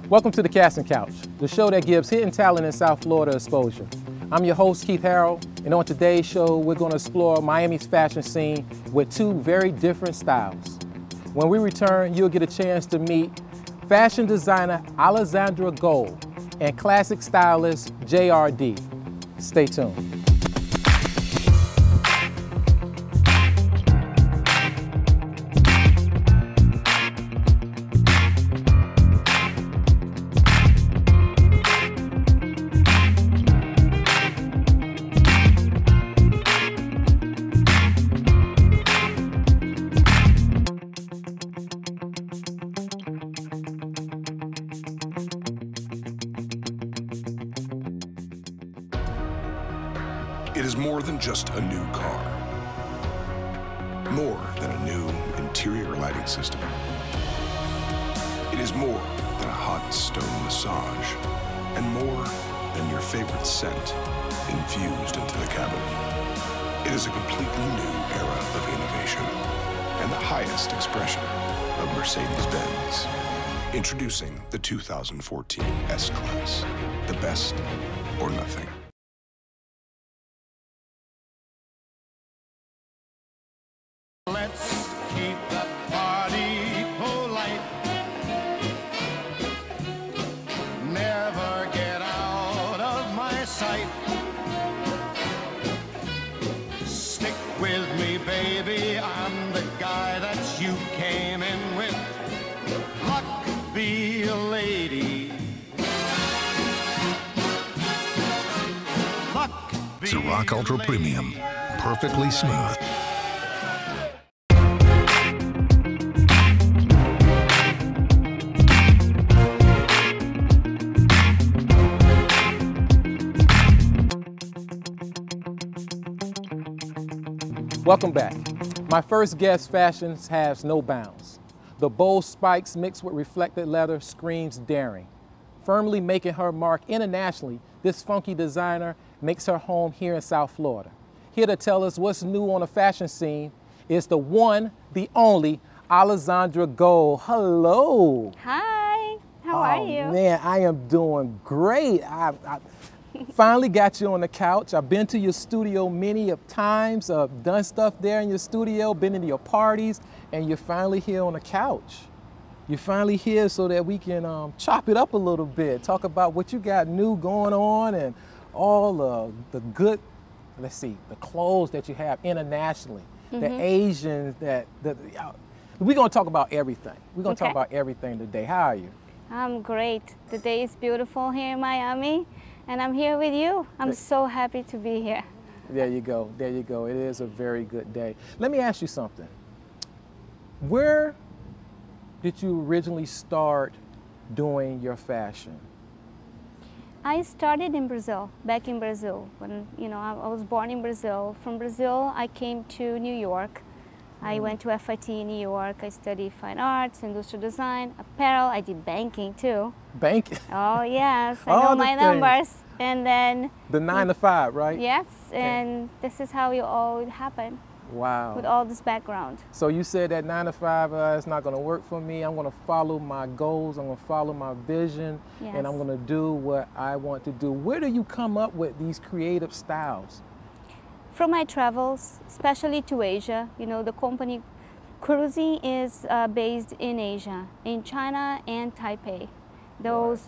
Welcome to the Casting Couch, the show that gives hidden talent in South Florida exposure. I'm your host, Keith Harrell, and on today's show, we're going to explore Miami's fashion scene with two very different styles. When we return, you'll get a chance to meet fashion designer Alessandra Gold and classic stylist JRD. Stay tuned. It is more than just a new car. More than a new interior lighting system. It is more than a hot stone massage. And more than your favorite scent infused into the cabin. It is a completely new era of innovation and the highest expression of Mercedes-Benz. Introducing the 2014 S-Class. The best or nothing. Let's keep the party polite. Never get out of my sight. Stick with me, baby. I'm the guy that you came in with. Luck be a lady. Luck be Ciroc Ultra Premium. Perfectly smooth. Welcome back. My first guest fashion has no bounds. The bold spikes mixed with reflected leather screams daring. Firmly making her mark internationally, this funky designer makes her home here in South Florida. Here to tell us what's new on the fashion scene is the one, the only, Alessandra Gold. Hello. Hi, how are you? Man, I am doing great. I finally got you on the couch. I've been to your studio many times, done stuff there in your studio, been into your parties, and you're finally here on the couch. You're finally here so that we can chop it up a little bit, talk about what you got new going on and all the good, let's see, the clothes that you have internationally, the Asians we're gonna talk about everything. We're gonna talk about everything today. How are you? I'm great. The day is beautiful here in Miami. And I'm here with you. I'm so happy to be here. There you go, there you go. It is a very good day. Let me ask you something. Where did you originally start doing your fashion? I started in Brazil, back in Brazil. When, I was born in Brazil. From Brazil, I came to New York. I went to FIT in New York. I studied fine arts, industrial design, apparel. I did banking too. Banking? Oh yes, I know my numbers. And then the 9 to 5, right? Yes, and this is how it all happened. Wow. With all this background. So you said that 9 to 5 is not going to work for me. I'm going to follow my goals. I'm going to follow my vision, and I'm going to do what I want to do. Where do you come up with these creative styles? From my travels, especially to Asia, the company Cruising is based in Asia, in China and Taipei. Those,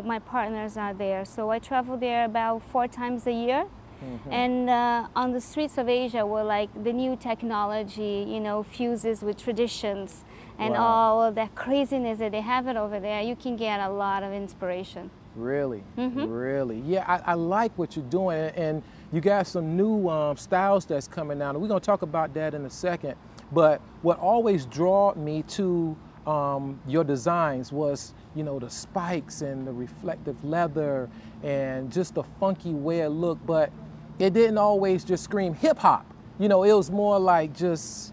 my partners are there. So I travel there about 4 times a year. And on the streets of Asia, where like the new technology, fuses with traditions and all of that craziness that they have it over there, you can get a lot of inspiration. Really? Really? Yeah, I like what you're doing, and you got some new styles that's coming out, and we're going to talk about that in a second. But what always drew me to your designs was, the spikes and the reflective leather and just the funky way it looked, but it didn't always just scream hip hop. It was more like just,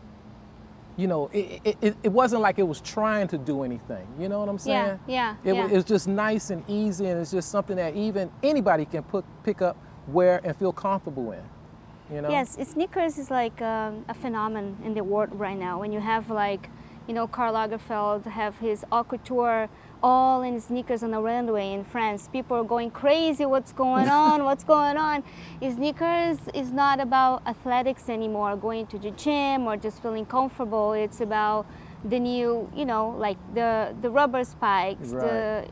it wasn't like it was trying to do anything. You know what I'm saying? Yeah. It was just nice and easy, and it's just something that even anybody can pick up, wear, and feel comfortable in. Yes, sneakers is like a phenomenon in the world right now. When you have like, Karl Lagerfeld have his haute couture all in sneakers on the runway in France. People are going crazy, what's going on, what's going on? Sneakers is not about athletics anymore, going to the gym or just feeling comfortable. It's about the new, you know, like the rubber spikes, Right.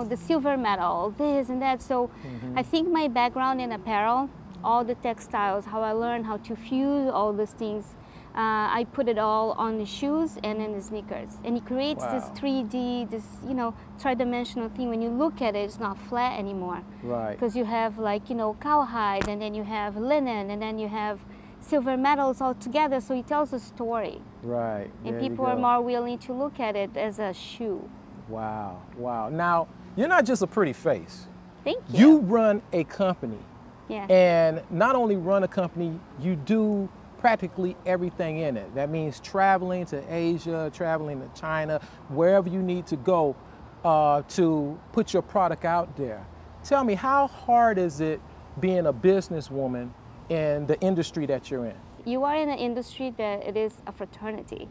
the silver metal, this and that. So I think my background in apparel, all the textiles, how I learned how to fuse all those things, I put it all on the shoes and in the sneakers. And it creates this Wow. 3D, this, you know, tridimensional thing. When you look at it, it's not flat anymore. Right. Because you have like, you know, cowhide, and then you have linen, and then you have silver metals all together. So it tells a story. Right. And There you people are go. more willing to look at it as a shoe. Wow. Wow. Now, you're not just a pretty face. Thank You you. run a company. Yeah. And not only run a company, you do practically everything in it. That means traveling to Asia, traveling to China, wherever you need to go to put your product out there. Tell me, how hard is it being a businesswoman in the industry that you're in? You are in an industry that it is a fraternity.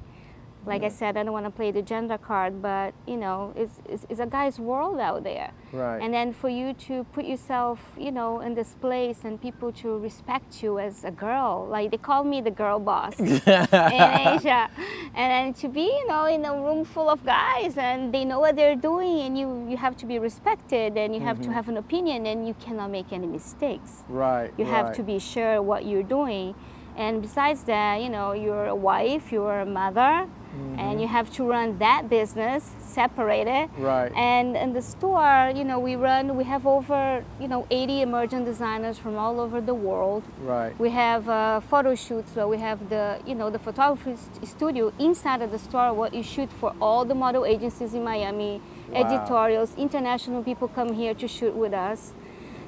Like I said, I don't want to play the gender card, but you know, it's a guy's world out there. Right. And then for you to put yourself, you know, in this place and people to respect you as a girl, like they call me the girl boss in Asia. And then to be, you know, in a room full of guys and they know what they're doing, and you have to be respected, and you have to have an opinion, and you cannot make any mistakes. Right. You have to be sure what you're doing. And besides that, you know, you're a wife, you're a mother, and you have to run that business separated. Right. And in the store, you know, we have over, you know, 80 emerging designers from all over the world. Right. We have photo shoots where we have the, you know, the photography studio inside of the store, what you shoot for all the model agencies in Miami, Wow. editorials, international people come here to shoot with us.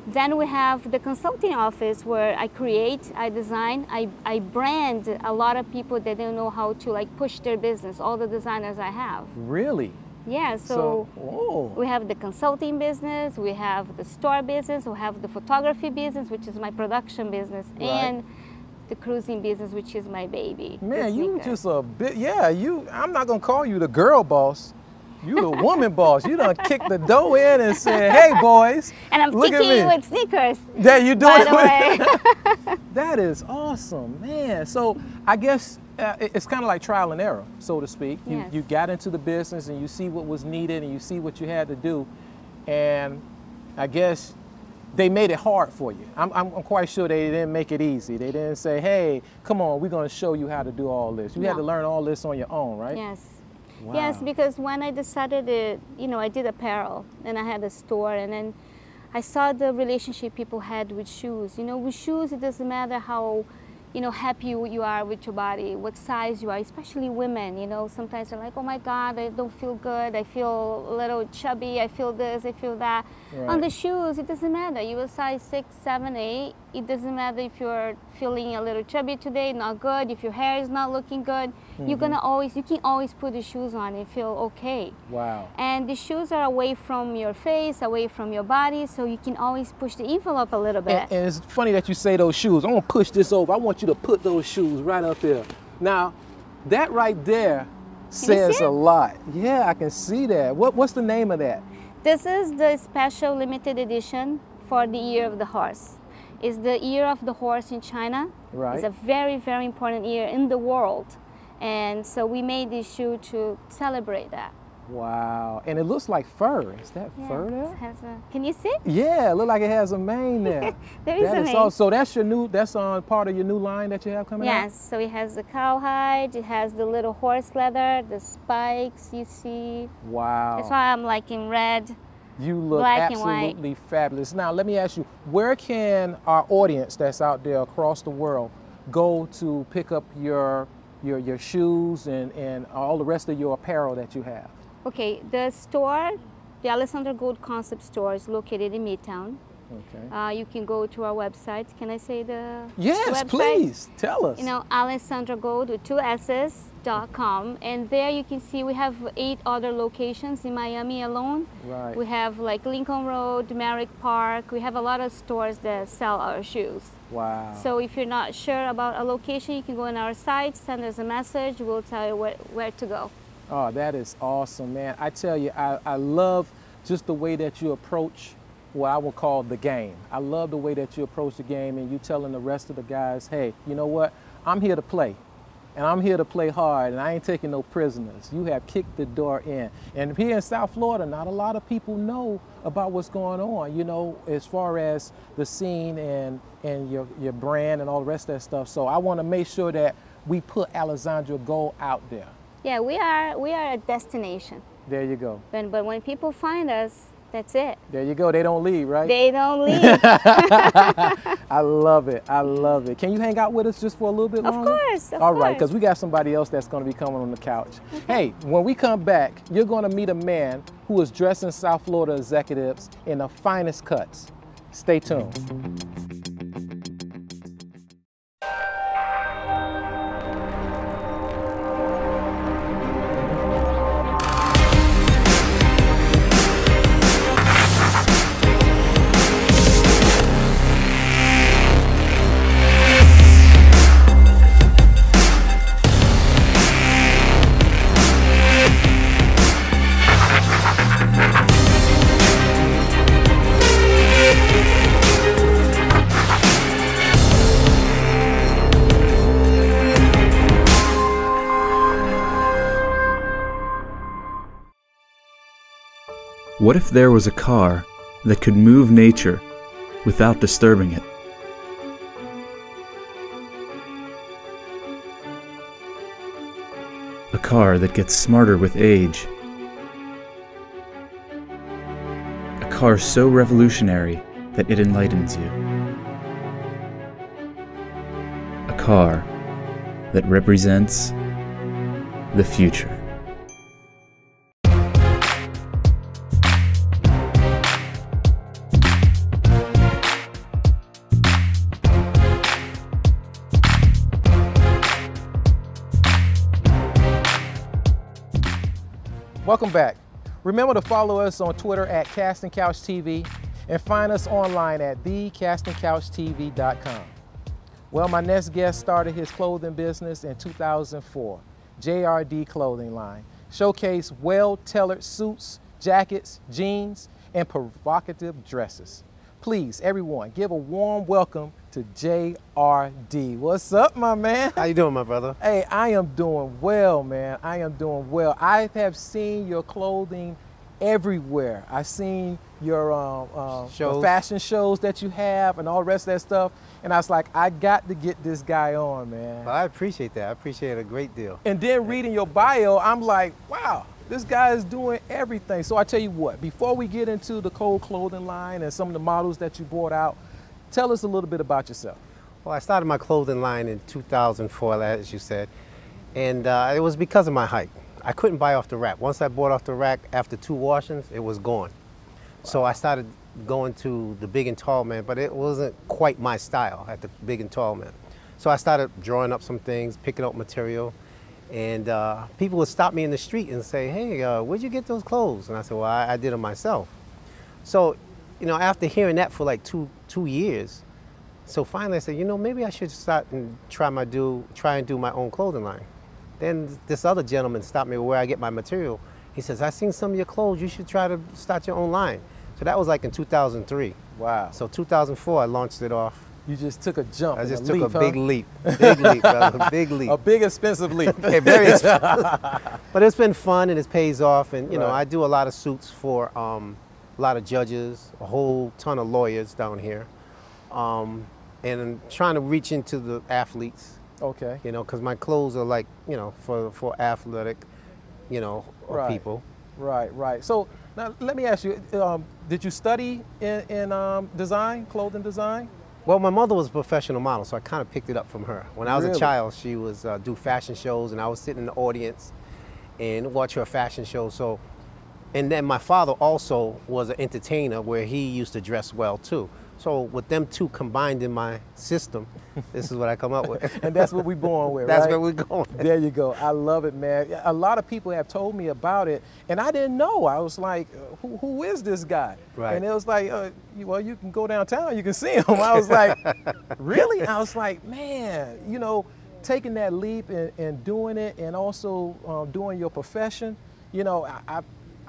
Then we have the consulting office where I create, I design, I brand a lot of people that don't know how to like push their business, all the designers I have. Really? Yeah, so oh. we have the consulting business, we have the store business, we have the photography business, which is my production business, Right. and the cruising business, which is my baby. the Man, you sneakers. just a bit, yeah, I'm not gonna call you the girl boss. You the woman boss. You done kicked the door in and said, hey boys, And I'm look at kicking me. you with sneakers, Yeah, you doing by it the with- way. That is awesome, man. So I guess it's kind of like trial and error, so to speak. Yes. You got into the business and you see what was needed and you see what you had to do, and I guess they made it hard for you. I'm quite sure they didn't make it easy. They didn't say, hey, come on, we're going to show you how to do all this. You had No. to learn all this on your own, right? Yes. Wow. Yes, because when I decided it, you know, I did apparel and I had a store, and then I saw the relationship people had with shoes. You know, with shoes, it doesn't matter how, you know, happy you are with your body, what size you are, especially women, you know, sometimes they're like, oh my God, I don't feel good, I feel a little chubby, I feel this, I feel that. Right. On the shoes, it doesn't matter. You're a size 6, 7, 8. It doesn't matter if you're feeling a little chubby today, not good, if your hair is not looking good, you can always put the shoes on and feel okay. Wow. And the shoes are away from your face, away from your body, so you can always push the envelope a little bit. And it's funny that you say those shoes. I'm gonna push this over. I want you to put those shoes right up there. Now, that right there says see a it? lot. Yeah, I can see that. What's the name of that? This is the special limited edition for the Year of the Horse. It's the Year of the Horse in China. Right. It's a very, very important year in the world. And so we made this shoe to celebrate that. Wow. And it looks like fur. Is that fur It there? has can you see? Yeah, it looks like it has a mane there. There is That a is mane. all- So that's on part of your new line that you have coming out? Yes, so it has the cowhide, it has the little horse leather, the spikes you see. Wow. That's why I'm like in red. You look Black and white. absolutely fabulous. Now, let me ask you, where can our audience that's out there across the world go to pick up your shoes and all the rest of your apparel that you have? Okay, the store, the Alessandra Gold concept store is located in Midtown. Okay. You can go to our website. Can I say the Yes, website? please, tell us. You know, Alessandra Gold with 2 S's.com, and there you can see we have 8 other locations in Miami alone. Right. We have like Lincoln Road, Merrick Park. We have a lot of stores that sell our shoes. Wow. So if you're not sure about a location, you can go on our site, send us a message. We'll tell you where to go. Oh, that is awesome, man. I tell you, I love just the way that you approach what I would call the game. I love the way that you approach the game and you telling the rest of the guys, hey, you know what? I'm here to play. And I'm here to play hard, and I ain't taking no prisoners. You have kicked the door in. And here in South Florida, not a lot of people know about what's going on, you know, as far as the scene and your brand and all the rest of that stuff. So I want to make sure that we put Alessandra Gold out there. Yeah, we are a destination. There you go. But when people find us, that's it. There you go. They don't leave, right? They don't leave. I love it. I love it. Can you hang out with us just for a little bit longer? Of course. All right, because we got somebody else that's going to be coming on the couch. Okay. Hey, when we come back, you're going to meet a man who is dressing South Florida executives in the finest cuts. Stay tuned. What if there was a car that could move nature without disturbing it? A car that gets smarter with age. A car so revolutionary that it enlightens you. A car that represents the future. Welcome back. Remember to follow us on Twitter at Casting Couch TV and find us online at thecastingcouchtv.com. Well, my next guest started his clothing business in 2004, JRD Clothing Line, showcased well-tailored suits, jackets, jeans, and provocative dresses. Please, everyone, give a warm welcome to JRD. What's up, my man? How you doing, my brother? Hey, I am doing well, man. I am doing well. I have seen your clothing everywhere. I've seen your fashion shows that you have and all the rest of that stuff. And I was like, I got to get this guy on, man. Well, I appreciate that. I appreciate it a great deal. And then reading your bio, I'm like, wow, this guy is doing everything. So I tell you what, before we get into the Cold Clothing line and some of the models that you brought out, tell us a little bit about yourself. Well, I started my clothing line in 2004, as you said, and it was because of my height. I couldn't buy off the rack. Once I bought off the rack, after 2 washings, it was gone. So I started going to the big and tall man, but it wasn't quite my style at the big and tall man. So I started drawing up some things, picking up material, and people would stop me in the street and say, hey, where'd you get those clothes? And I said, well, I did them myself. So, you know, after hearing that for like two years, so finally I said, you know, maybe I should start and try and do my own clothing line. Then this other gentleman stopped me where I get my material. He says, I've seen some of your clothes, you should try to start your own line. So that was like in 2003. Wow. So 2004, I launched it off. You just took a jump. I just a took leap, a big leap. Big leap, brother. A big leap. A big expensive leap. Yeah, very expensive. But it's been fun and it pays off. And you know, I do a lot of suits for a lot of judges, a whole ton of lawyers down here. And I'm trying to reach into the athletes. Okay. You know, because my clothes are like, you know, for athletic, you know, people. Right, right. So now let me ask you, did you study in design, clothing design? Well, my mother was a professional model, so I kind of picked it up from her. When I was Really? a child, she was do fashion shows, and I was sitting in the audience and watch her fashion show. So, and then my father also was an entertainer where he used to dress well too. So with them two combined in my system, this is what I come up with. And that's what we're born with, That's right? where we're going. There you go. I love it, man. A lot of people have told me about it, and I didn't know. I was like, who is this guy? Right. And it was like, well, you can go downtown, you can see him. I was like, really? I was like, man, you know, taking that leap and doing it, and also doing your profession, you know,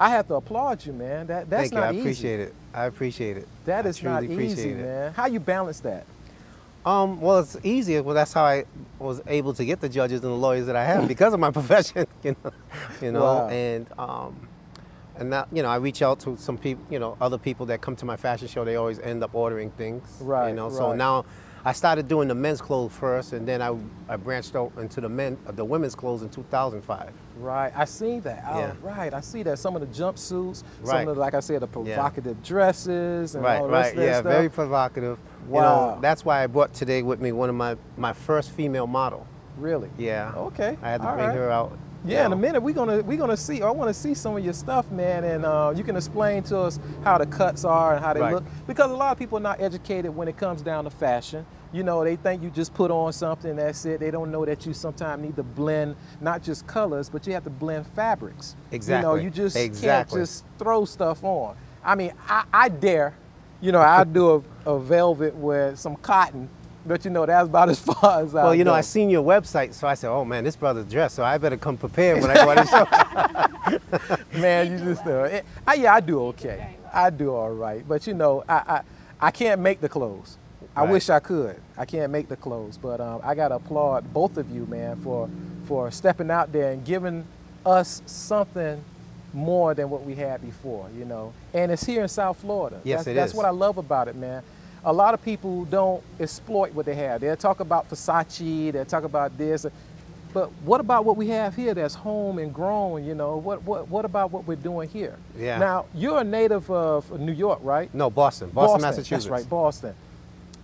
I have to applaud you, man. That's Thank you. not I easy. appreciate it. I appreciate it. That I is not truly easy, appreciate it. man. How you balance that? Well, it's easier. Well, that's how I was able to get the judges and the lawyers that I have because of my profession, you know. Wow. And now, you know, I reach out to some people, you know, other people that come to my fashion show. They always end up ordering things, Right, you know. So right. now I started doing the men's clothes first, and then I branched out into the women's clothes in 2005. Right, I see that. Oh, Yeah. right, I see that. Some of the jumpsuits, some Right. of the, like I said, the provocative dresses and Right, all the rest right, of that yeah, stuff. very provocative. Wow. You know, that's why I brought today with me one of my first female model. Really? Yeah. Okay. I had to all bring right. her out. Yeah, in a know. minute we're gonna see. I want to see some of your stuff, man, and you can explain to us how the cuts are and how they Right. look, because a lot of people are not educated when it comes down to fashion. You know, they think you just put on something, that's it. They don't know that you sometimes need to blend not just colors, but you have to blend fabrics. Exactly. You know, you just Exactly. can't just throw stuff on. I mean, I dare, you know, I'll do a velvet with some cotton, but you know, that's about as far as I Well, you know, go. I seen your website, so I said, oh man, this brother's dressed, so I better come prepared when I go to the show. Man, you just yeah, I do okay. I do all right, but you know, I can't make the clothes. I Right. wish I could. I can't make the clothes, but I gotta applaud both of you, man, for stepping out there and giving us something more than what we had before, you know. And it's here in South Florida. Yes, That's is. what I love about it, man. A lot of people don't exploit what they have. They'll talk about Versace, they'll talk about this, but what about what we have here that's home and grown, you know? What about what we're doing here? Yeah. Now, you're a native of New York, right? No, Boston, Massachusetts. That's right, Boston.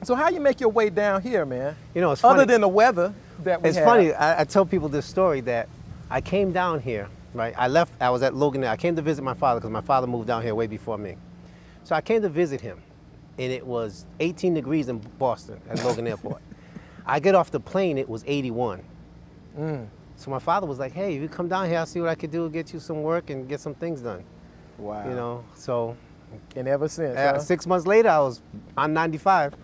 So how you make your way down here, man? You know, it's Other funny. than the weather that we It's have. funny. I tell people this story that I came down here, right? I was at Logan. I came to visit my father because my father moved down here way before me. So I came to visit him, and it was 18 degrees in Boston at Logan Airport. I get off the plane, it was 81. So my father was like, hey, if you come down here, I'll see what I could do, get you some work and get some things done. Wow. You know, so And ever since, huh? 6 months later, I was on 95,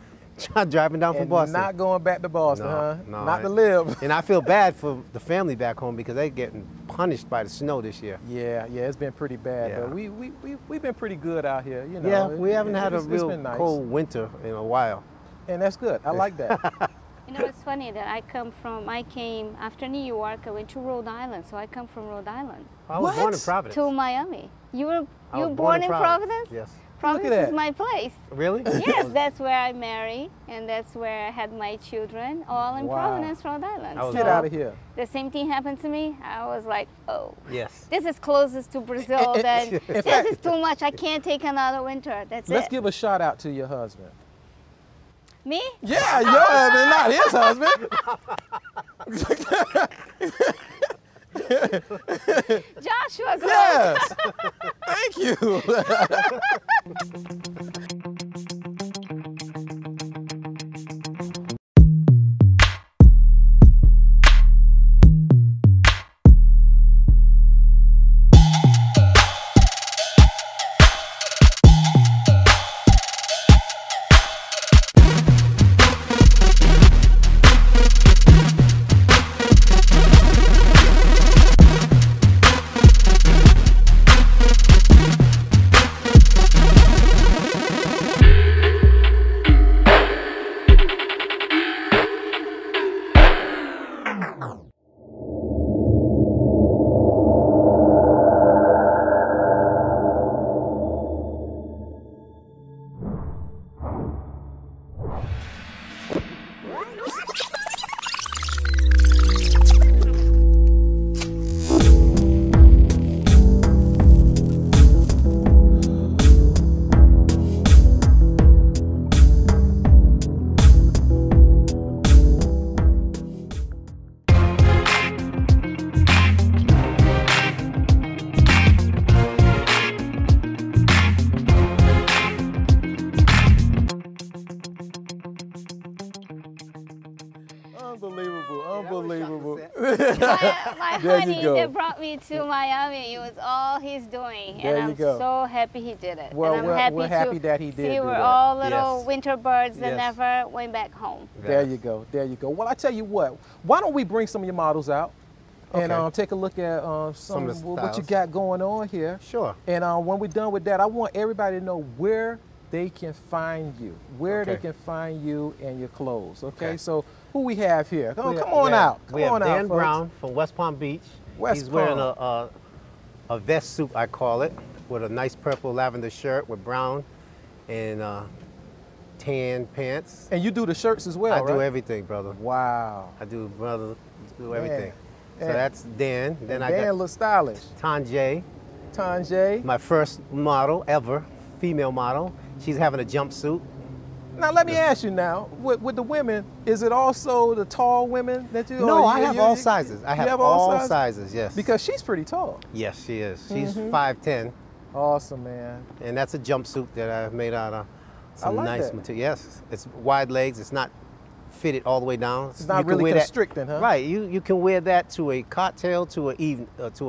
driving down from And Boston. not going back to Boston, No, huh? no, Not to live. And I feel bad for the family back home because they're getting punished by the snow this year. Yeah, it's been pretty bad, Yeah. but we've been pretty good out here, you know. Yeah, we haven't had a it's real been nice. cold winter in a while. And that's good. I like that. You know, it's funny that I came after New York, I went to Rhode Island, so I come from Rhode Island I was born in What? Providence. to Miami. You were I you was born in Providence? Yes. Providence that. is my place. Really? Yes, that's where I married, and that's where I had my children, all in Wow. Providence, Rhode Island. I was Get So out of here. the same thing happened to me. I was like, oh, Yes. this is closest to Brazil. Then this is too much. I can't take another winter. That's Let's it. give a shout out to your husband. Me? Yeah, your husband, not his husband. Joshua Gold. Yes. Thank you. my There you honey go. that brought me to Miami. It was all he's doing, There and you I'm go. so happy he did it. Well, and I'm we're happy that he did See, do we're that. all little Yes. winter birds that Yes. never went back home. There you go. There you go. Well, I tell you what. Why don't we bring some of your models out and Okay. take a look at some of the what you styles. got going on here. Sure. And when we're done with that, I want everybody to know where they can find you, where they Okay. can find you and your clothes. Okay. Okay. So who we have here? Come We on have- out. We Come have on Dan out, folks. Brown from West Palm Beach. West He's wearing Palm. a vest suit, I call it, with a nice purple lavender shirt with brown and tan pants. And you do the shirts as well, I right? do everything, brother. Wow. I do, brother, do everything. So Man. that's Dan. Then I Dan got looks stylish. Tanjay, Tanjay. my first model ever, female model. She's having a jumpsuit. Now let me ask you now, with the women, is it also the tall women that you? No, or I have all sizes. I you have all sizes, yes. Because she's pretty tall. Yes, she is. She's 5'10", Awesome, man. and that's a jumpsuit that I've made out of some like nice that. material. Yes, it's wide legs. It's not fitted all the way down. It's not You can really wear that- constricting, huh? Right. You can wear that to a cocktail, to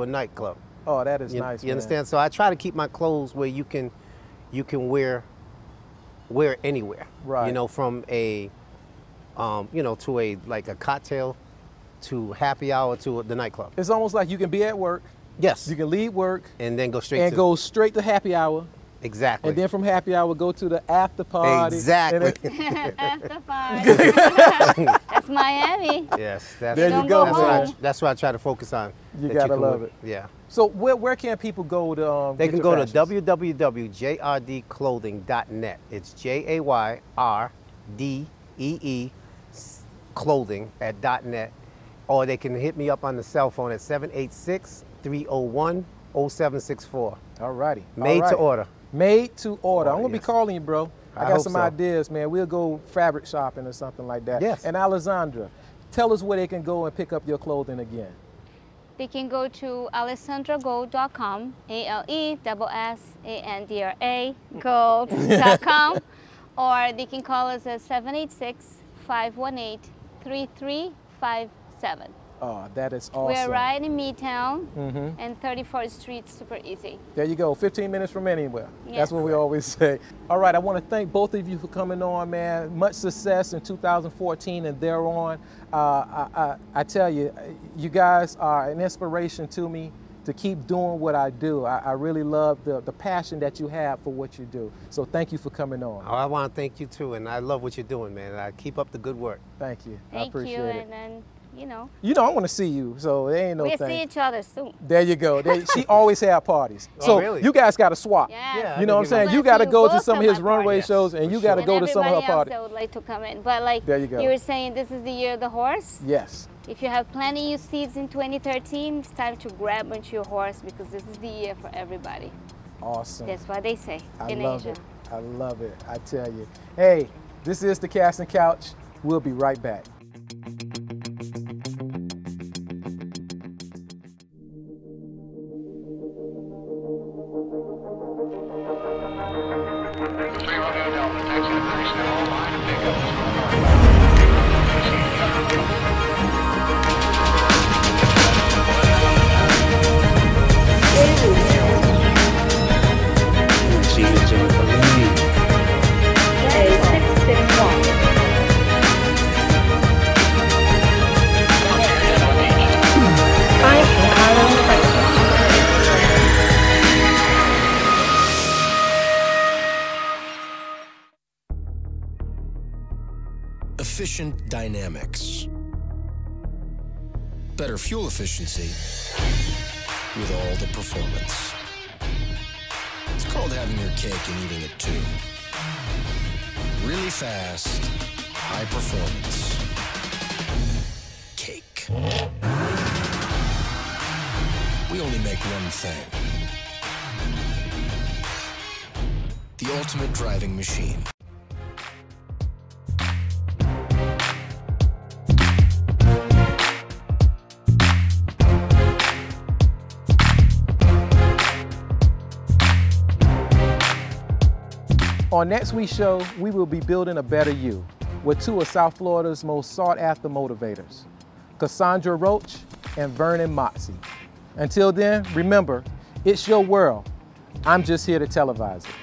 a nightclub. Oh, that is You, nice. you man. understand? So I try to keep my clothes where you can wear it anywhere. Right. You know, from a to a like a cocktail, to happy hour, to the nightclub. It's almost like you can be at work, Yes. you can leave work, and then go straight and to go straight to happy hour, exactly. and then from happy hour go to the after party. Exactly. And then- After 5. That's Miami. Yes, that's, There you Don't go, go man. home. That's what I try to focus on. You that gotta can love wear- it. Yeah. So where can people go to? They get can your go to fashions? www.jrdclothing.net. It's JAYRDEE clothing@.net, or they can hit me up on the cell phone at 786-301-0764. All righty. Made to order. Made to order. I'm Order, gonna be yes. calling you, bro. I I got hope some so. ideas, man. We'll go fabric shopping or something like that. Yes. And Alessandra, tell us where they can go and pick up your clothing again. They can go to alessandragold.com, ALESSANDRA, gold.com, or they can call us at 786-518-3357. Oh, that is awesome. We're right in Midtown, and 34th Street, super easy. There you go, 15 minutes from anywhere. That's Yes. what we always say. All right, I want to thank both of you for coming on, man. Much success in 2014 and thereon. I tell you, you guys are an inspiration to me to keep doing what I do. I really love the passion that you have for what you do. So thank you for coming on. Oh, I want to thank you too, and I love what you're doing, man. I keep up the good work. Thank you. I Thank appreciate you, it. and then, you know, You know, I want to see you, so there ain't no we'll thing. see each other soon. There you go. She always have parties. Oh, So really? you guys got to swap. Yes. Yeah, You know what I'm I saying? think You we got to will. go to Both some of of his my runway parties. shows, and for you got to sure. go And to some of her everybody else parties. that would like to come in. But like There you go. were saying, this is the year of the horse. Yes. If you have planted your seeds in 2013, it's time to grab onto your horse because this is the year for everybody. Awesome. That's what they say I in love Asia. it. I love it. I tell you. Hey, this is the Casting Couch. We'll be right back. Efficient dynamics. Better fuel efficiency with all the performance. It's called having your cake and eating it too. Really fast, high performance. Cake. We only make one thing. The ultimate driving machine. On next week's show, we will be building a better you with two of South Florida's most sought-after motivators, Cassandra Roach and Vernon Moxie. Until then, remember, it's your world. I'm just here to televise it.